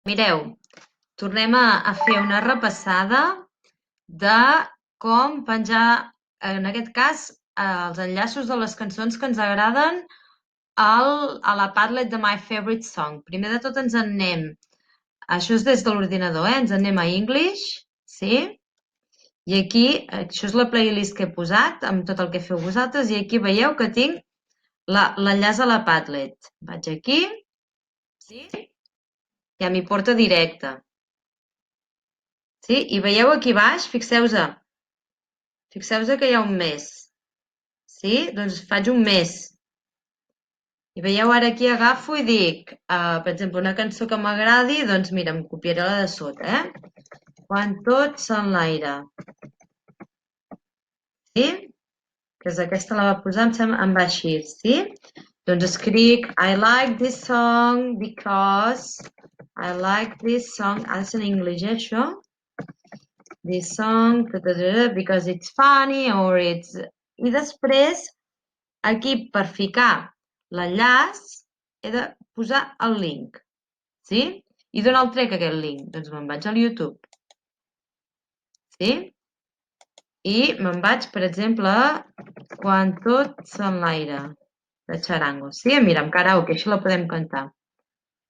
Mireu, tornem a fer una repassada de com penjar, en aquest cas, els enllaços de les cançons que ens agraden a la Padlet de My Favorite Song. Primer de tot ens en anem, això és des de l'ordinador, ens en anem a English, sí? I aquí, això és la playlist que he posat amb tot el que feu vosaltres i aquí veieu que tinc l'enllaç a la Padlet. Vaig aquí, sí? Ja m'hi porta directe. Sí? I veieu aquí baix, fixeu-vos que hi ha un mes. Sí? Doncs faig un mes. I veieu ara aquí agafo i dic, per exemple, una cançó que m'agradi, doncs mira, em copiaré la de sota, Quan tot s'enlaira. Sí? Que és aquesta la va posar, em va així, sí? Doncs escric, I like this song because I like this song. Ha de ser en anglès, això? This song, because it's funny or it's... I després, aquí per ficar l'enllaç, he de posar el link, sí? I d'on el trec aquest link? Doncs me'n vaig al YouTube, sí? I me'n vaig, per exemple, a Quan tot s'enlaira, de Charango, sí? Mira, amb karaoke, així la podem cantar,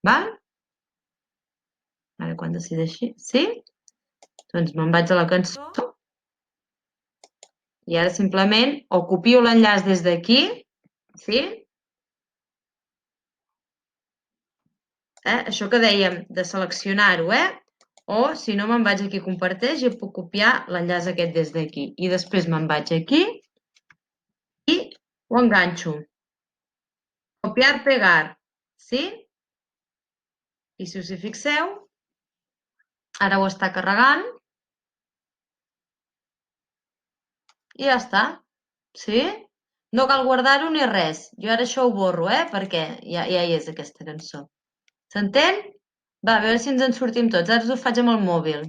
val? Ara quan decideixi, sí? Doncs me'n vaig a la cançó i ara simplement o copio l'enllaç des d'aquí, sí? Això que dèiem de seleccionar-ho, O, si no, me'n vaig aquí a comparteix i puc copiar l'enllaç aquest des d'aquí. I després me'n vaig aquí i ho enganxo. Copiar, pegar, sí? I si us hi fixeu, ara ho està carregant i ja està, sí? No cal guardar-ho ni res. Jo ara això ho borro, perquè ja hi és aquesta cançó. S'entén? Va, a veure si ens en sortim tots. Ara us ho faig amb el mòbil.